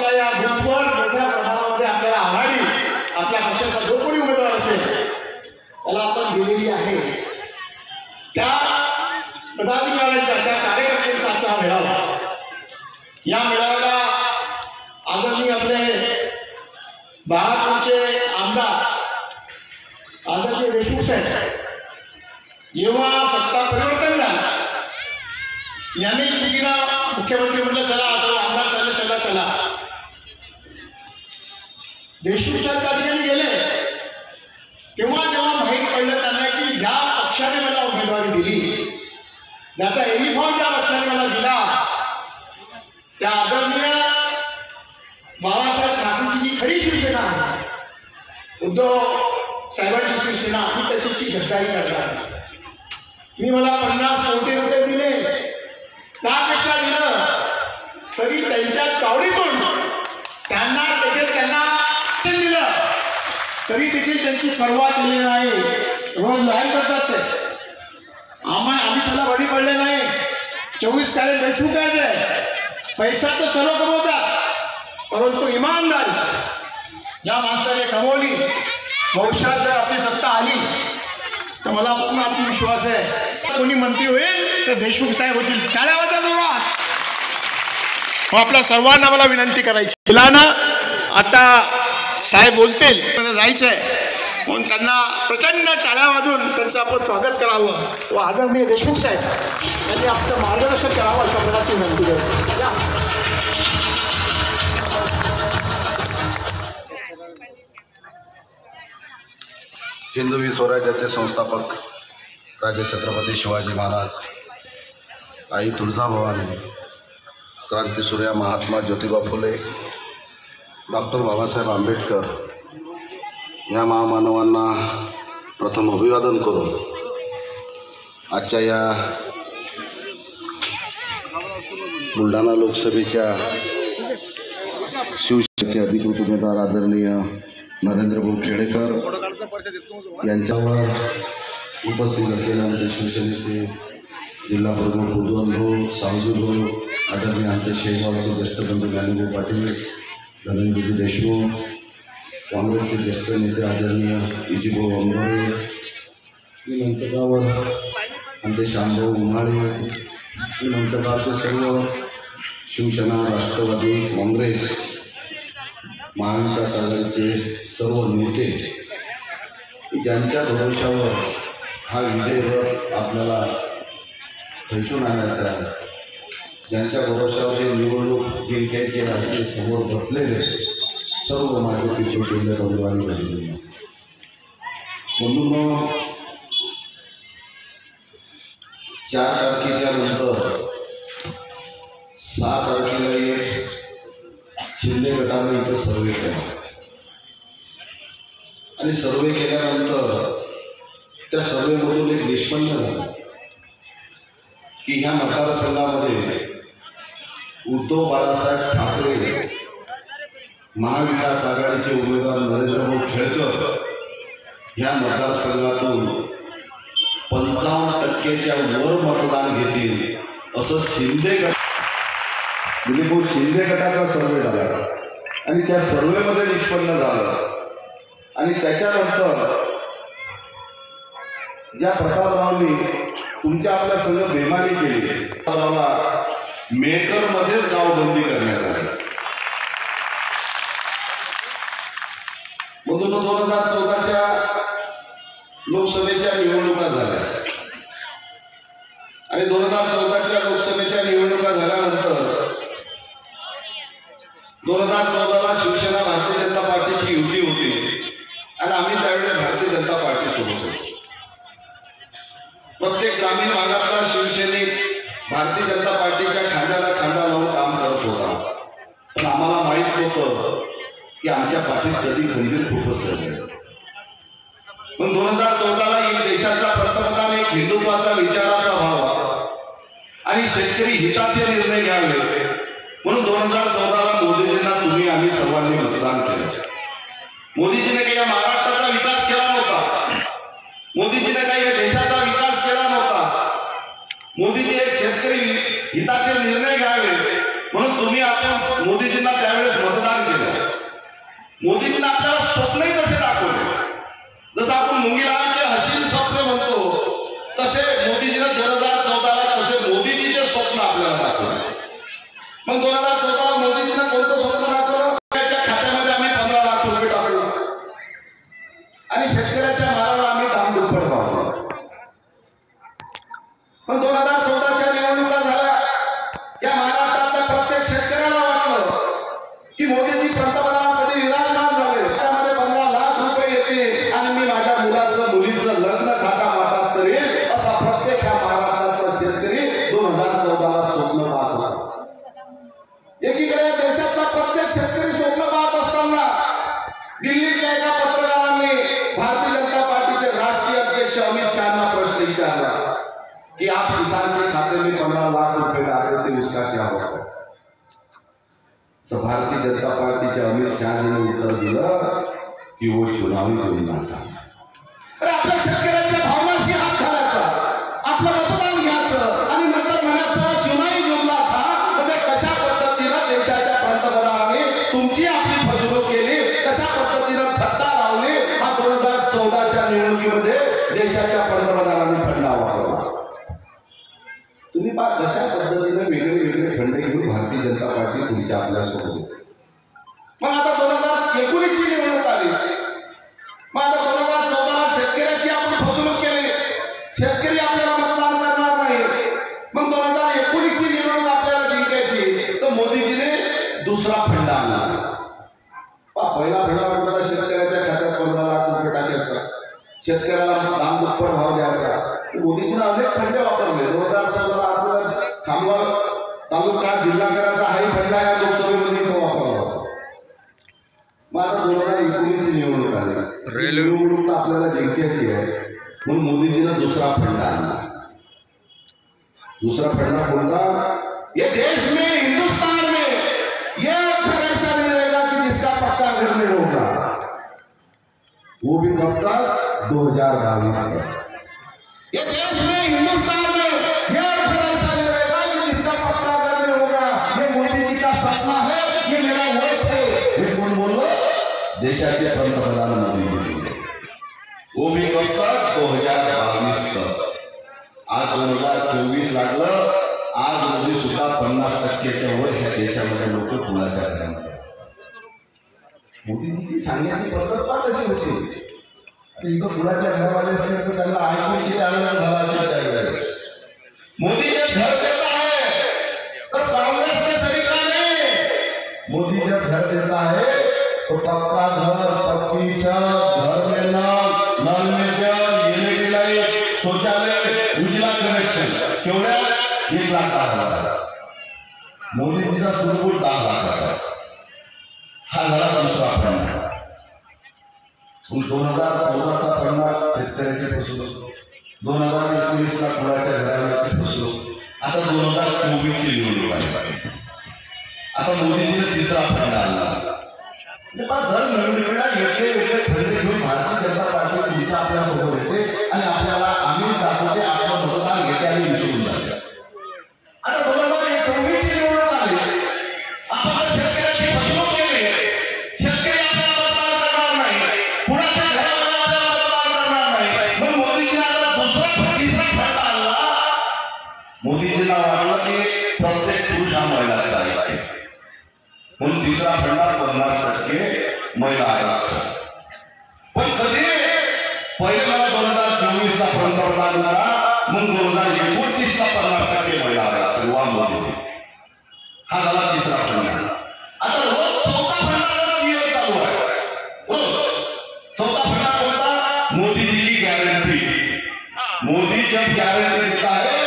आपल्याला या बूथवर मोठ्या प्रमाणामध्ये आपल्याला आघाडी आपल्या पक्षाचा जो कोणी उमेदवार असेल त्याला आपण दिलेली आहे। त्या पदाधिकाऱ्यांचा त्या कार्यकर्त्यांचा आजचा हा मेळावा, या मेळाव्याला आदरणीय आपले बाळापूरचे आमदार आदरणीय देशमुख साहेब जेव्हा सत्ता परिवर्तन झालं यांनी चुकीनं मुख्यमंत्री म्हटलं चला आता आमदार चालले चला चला, देशमुख साहेब त्या ठिकाणी गेले तेव्हा जेव्हा माहीत पडलं त्यांना की ज्या पक्षाने मला उमेदवारी दिली, ज्याचा युनिफॉर्म ज्या पक्षाने मला दिला, त्या आदरणीय बाळासाहेब ठाकरेंची जी खरी शिवसेना आहे, उद्धव साहेबांची शिवसेना, मी त्याच्याशी गद्दारी करणार। मी मला 50 कोटी रुपये दिले, त्यापेक्षा दिलं तरी त्यांच्या कावडीतून त्यांना दिलं तरी देखील त्यांची पर्वा केली नाही। रोज व्यायाम करतात ते, आम्ही सला बडी पडले नाही। 24 कॅरेट देशमुख आहे, पैसा तर सर्व कमवतात परंतु इमानदारी या माणसाने कमवली। भविष्यात जर आपली सत्ता आली तर मला पूर्ण आत्मविश्वास आहे कोणी मंत्री होईल तर देशमुख साहेब होतील। टाळ्या वाजवा जोरात। आपल्या सर्वांना मला विनंती करायची, तिला ना आता साहेब बोलतील जायचं आहे म्हणून त्यांना प्रचंड टाळ्या वाजून त्यांचं आपण स्वागत करावं व आदरणीय देशमुख साहेब यांनी आपलं मार्गदर्शन करावं अशा प्रकारची विनंती करतो। हिंदवी स्वराज्याचे संस्थापक राजे छत्रपती शिवाजी महाराज, आई तुळजाभवानी, क्रांतीसूर्य महात्मा ज्योतिबा फुले, डॉक्टर बाबासाहेब आंबेडकर या महामानवांना प्रथम अभिवादन करून आजच्या या बुलढाणा लोकसभेच्या शिवसेनेचे अधिकृत उमेदवार आदरणीय नरेंद्र भाऊ खेडेकर यांच्यावर उपस्थित असलेले आमच्या शिवसेनेचे जिल्हा प्रमुख बुधवान भाऊ, सावजी भाऊ, आदरणीय आमच्या शेगावचे ज्येष्ठ बंधू ज्ञानभाऊ पाटील, धनंजयजी देशमुख, काँग्रेसचे ज्येष्ठ नेते आदरणीय विजयभाऊ अंबारे, मंचकावर आमचे श्यामभाऊ उन्हाळे आणि मंचकावरचे सर्व शिवसेना, राष्ट्रवादी काँग्रेस, महाविकास आघाडीचे सर्व नेते ज्यांच्या भरोशावर हा विजय रथ आपल्याला खेचून आणायचा आहे, ज्यांच्या भरोशावर हे निवडणूक जिंकायचे असे समोर बसलेले सर्व माझे पिछोडलेले बंधुवानी झालेले म्हणून 4 तारखेच्या नंतर 6 तारखेला एक शिंदे गटाने इथं सर्वे केला आणि सर्वे केल्यानंतर त्या सर्वेमधून एक निष्पन्न झालं की ह्या मतदारसंघामध्ये उद्धव बाळासाहेब ठाकरे महाविकास आघाडीचे उमेदवार नरेंद्रभाऊ खेडकर ह्या मतदारसंघातून 55%च्या वर मतदान घेतील असं शिंदे गटाचा सर्वे झाला आणि त्या सर्वेमध्ये निष्पन्न झालं। आणि त्याच्यानंतर ज्या प्रतापरावांनी तुमच्या आपल्या संघ बेमानी केली, प्रतापरावाला मेकरमध्येच गावबंदी करण्यात आली। म्हणून 2014च्या लोकसभेच्या निवडणुका झाल्या आणि 2014च्या लोकसभेच्या निवडणुका झाल्यानंतर 2014ला शिवसेना भारतीय जनता पार्टीची युती होती आणि आम्ही त्यावेळेस भारतीय जनता पार्टीसोबत होतो। प्रत्येक ग्रामीण भागातला शिवसैनिक भारतीय जनता पार्टीच्या खांद्याला खांदा लावून काम करत होता, पण आम्हाला माहीत होतं की आमच्या पाठीत कधी खंजीर खुपसलं। पण 2014ला एक देशाचा पंतप्रधान, एक हिंदुत्वाचा विचाराचा भाव आणि शेतकरी हिताचे निर्णय घ्यावे म्हणून 2014ला मोदीजींना तुम्ही आम्ही सर्वांनी मतदान केलं। मोदीजीने काही या महाराष्ट्राचा विकास केला नव्हता, मोदीजीने काही या देशाचा विकास केला नव्हता। मोदीजी एक शेतकरी हिताचे निर्णय घ्यावे म्हणून तुम्ही आपण मोदीजींना त्यावेळेस मतदान भारतीय जनता पार्टीचे अमित शहाजीने उत्तर दिलं की वो चुनावी योजना था. अरे आपल्या शेतकऱ्याच्या भावनाशी हात घालायचा, आपलं मतदान घ्यायचं आणि नंतर म्हणायचं चुनावी जुमला था. म्हणजे कशा पद्धतीनं देशाच्या पंतप्रधानांनी तुमची आपली फसवणूक केली, कशा पद्धतीनं थट्टा लावली. हा 2014च्या निवडणुकीमध्ये देशाच्या पंतप्रधानांनी फंडा वापरला. तुम्ही पहा कशा पद्धतीने वेगळे फंड घेऊन भारतीय जनता पार्टी तुमच्या आपल्यासोबत. मग आता 2019ची निवडणूक आली, मग आता 2014ला शेतकऱ्याची आपण फसवणूक केली, शेतकरी आपल्याला मतदान करणार नाही. मग 2019ची निवडणूक आपल्याला जिंकायची, तर मोदीजीने दुसरा फंड आणला. पहिला फंड होता शेतकऱ्याच्या खात्यात 15 लाख रुपये टाकायचा, शेतकऱ्याला दाम दुप्पट भाव द्यायचा. मोदीजीने अनेक फंड वापरले. 2014ला आपल्याला खामगाव तालुका जिल्हा करायचा हाही फंड या लोकसभेमध्ये तो वापरला होता. मग आता 2019ची निवडणूक आली, निवडणूक आपल्याला जिंकायची आहे, म्हणून मोदीजीने दुसरा फंड आणला. दूसरा फंडा कोणता? ये देश में हिंदुस्तान में ये घर ऐसा नहीं रहेगा कि जिसका पक्का घर नहीं होगा, वो भी कब तक? 2022 तक. ये देश में हिंदुस्तान में ये घर ऐसा नहीं रहेगा कि जिसका पक्का घर नहीं होगा. ये मोदी जी का सपना है, ये मेरा वोट है. ये कौन बोलो? देशाचे पंतप्रधान मोदी जी. वो भी कब तक? 2022 तक. आज 2024 लागलं, आज मोदी सुद्धा 50%च्या वर ह्या देशामध्ये लोक कुणाच्या घरामध्ये. मोदीजीची सांगण्याची पद्धत पहा कशी होती. इथं कुणाच्या घरामध्ये असले तर त्यांना ऐकून किती आनंद झाला असेल त्यावेळेस. मोदी जब घर देता है तो कांग्रेस से सरीका नहीं. मोदी जब घर देता है तो पक्का घर, पक्की छत, घर में नल में जल, यूनिटी लाइट, शौचालय, उजला कनेक्शन. केवढ्या? 1,10,000. मोदीजीचा सुरपूर 10 लाख. हा झाला दुसरा फंड. 2014चा फंड शेतकऱ्याची फसवणूक, 2019ला कुणाच्या घरावरची फसवणूक, आता 2024ची निवडणूक आहे. आता मोदीजीने तिसरा फंड आणला. दर निवडणुकीला वेगळे फंड घेऊन भारतीय जनता पार्टी तुमच्या आपल्यासोबत येते आणि आपल्याला आम्ही दाखवते, आपलं मतदान घेते आणि विसरून जाते. आता 2024ची निवडणूक आली, आपण शेतकऱ्याची फसवणूक केली, शेतकरी आपल्याला मतदान करणार नाही, कुणाच्या घरामध्ये आपल्याला मतदान करणार नाही. मग मोदीजीने आता तिसरा फंड आणला. मोदीजींना वाटलं की प्रत्येक पुरुष हा महिलाचा आहे, म्हणून तिसरा फंडा 50% महिला आरक्षण. पण कधी? पहिले मला 2024ला पंतप्रधान झाला, मग 2029ला 50% महिला आरक्षण. वा मोदी. हा झाला तिसरा फंडा. आता रोज चौथा फंडा चालू आहे. रोज चौथा फंडा कोणता? मोदीजी की गॅरंटी. मोदी जब गॅरंटी देता है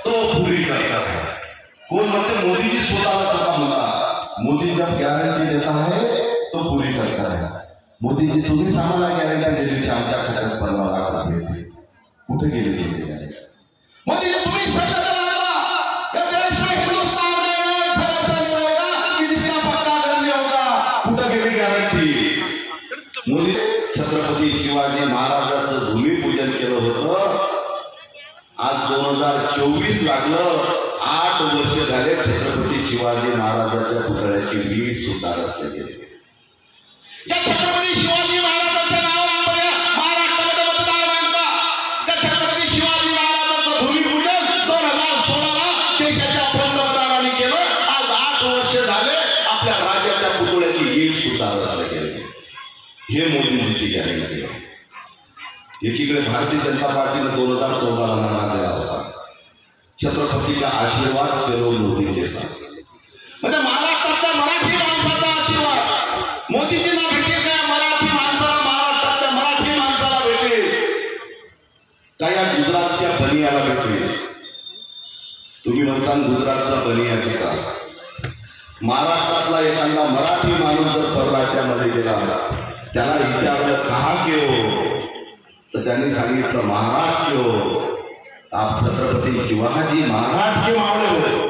तो पूरी करता है. कोण म्हणते? मोदीजी स्वतःला स्वतः म्हणतात, मोदी जब गॅरंटी देता है तो पूरी करता है. मोदीजी तुम्ही आम्हाला गॅरंटी दिली होती, आमच्या खात्यात 15 लाख रुपये. कुठे गेले तुमची गॅरंटी? मोदी तुम्ही शब्द दिला या देश में हिंदुस्तान में घर ऐसा नहीं रहेगा कि जिसका पक्का घर नहीं होगा. कुठे गेली गॅरंटी? मोदी छत्रपती शिवाजी महाराजांचं भूमिपूजन केलं होतं. आज 2024 लागलं, 8 वर्ष झाले छत्रपती शिवाजी महाराजांच्या पुतळ्याची वीट सुद्धा रस्ते गेली. त्या छत्रपती शिवाजी महाराजांच्या नावावर आपण महाराष्ट्रामध्ये मतदार मांडता. त्या छत्रपती शिवाजी महाराजांचं भूमिपूजन 2016ला देशाच्या पंतप्रधानांनी केलं. आज 8 वर्ष झाले आपल्या राज्याच्या पुतळ्याची वीट सुद्धा रस्ते गेली. हे मोदींची गॅरंटी आहे. एकीकडे भारतीय जनता पार्टीने 2014ला नारा दिला होता, छत्रपती का आशीर्वाद चलो मोदी के साथ. म्हणजे महाराष्ट्रातल्या मराठी माणसाचा आशीर्वाद मोदीजींना भेटेल का? मराठी माणसाला, महाराष्ट्रातल्या मराठी माणसाला भेटेल का? या गुजरातच्या बनियाला भेटेल. तुम्ही म्हणता गुजरातचा बनिया कसा? महाराष्ट्रातला एखादा मराठी माणूस जर परराज्यामध्ये गेला, त्याला विचारलं कहा के हो, तर त्यांनी सांगितलं महाराष्ट्र हो. आप छत्रपती शिवाजी महाराज के मावळे हो.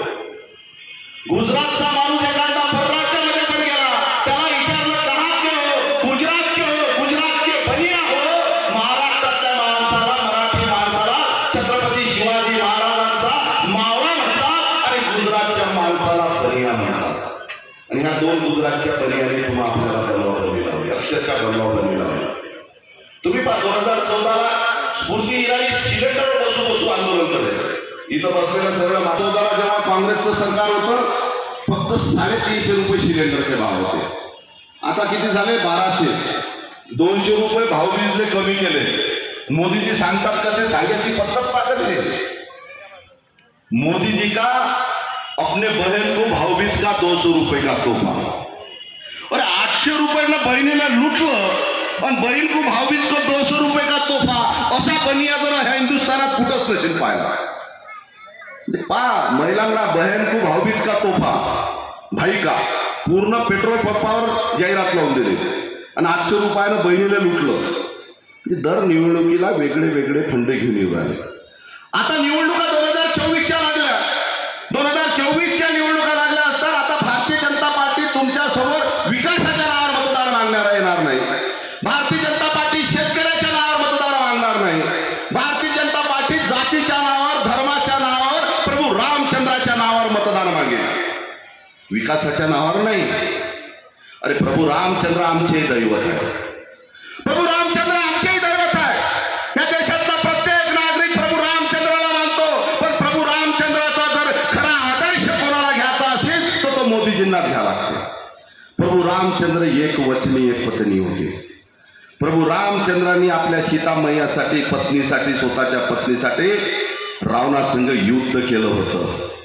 गुजरातचा माणूस एखादा परराज्यामध्ये आणि ह्या 2 गुजरातच्या पर्यायाने तुम्हाला आपल्याला बनवाबनवी लावली, अक्षरशः बनवाबनवी लावली. तुम्ही 2014ला स्फूर्ती इराणी सिलेंडर बसू आंदोलन केलं. इथं बसलेलं सगळं 2014ला जेव्हा काँग्रेसचं सरकार होतं फक्त 350 रुपये सिलेंडरचे भाव होते. आता किती झाले? 1200. 200 रुपये भावबीजले कमी केले. मोदीजी सांगतात कसे सांगायची पद्धत पाकले. मोदी जी का अपने बहन को भावबीज का 200 रुपये का तोहफा. अरे 800 रुपयाला बहिणीला लुटलं आणि बहीण को भावबीज को 200 रुपये का तोहफा असा बनिया जरा ह्या हिंदुस्थानात कुठंच नसेल पाहिला. महिलांना बहन को भावबीज का तोहफा भाई का पूर्ण पेट्रोल पंपावर जाहिरात लावून दिली आणि 800 रुपयानं बहिणीला लुटलं. दर निवडणुकीला वेगळे वेगळे फंड घेऊन येऊ राहिले. आता निवडणुका 2024च्या लागल्या. 2024च्या निवडणुका लागल्या असतात. आता भारतीय जनता पार्टी तुमच्या समोर विकासाच्या नावावर मतदार मागणार येणार नाही. भारतीय जनता पार्टी शेतकऱ्याच्या नावावर मतदार मागणार नाही. भारतीय जनता पार्टी जातीच्या नावावर, धर्माच्या नावावर, प्रभू रामचंद्राच्या नावावर मतदान मागेल, विकासाच्या नावावर नाही. अरे प्रभू रामचंद्र आमचे दैवत आहे. प्रभू रामचंद्र आमचेही दैवत आहे. या देशातला प्रत्येक नागरिक प्रभू रामचंद्राला मानतो. पण प्रभू रामचंद्राचा जर खरा आदर्श कोणाला घ्यायचा असेल तर तो मोदीजींना घ्यावा लागतो. प्रभू रामचंद्र एक वचनी एक पत्नी होते. प्रभू रामचंद्रांनी आपल्या सीतामय्यासाठी, पत्नीसाठी, स्वतःच्या पत्नीसाठी रावणासंग युद्ध केलं होतं.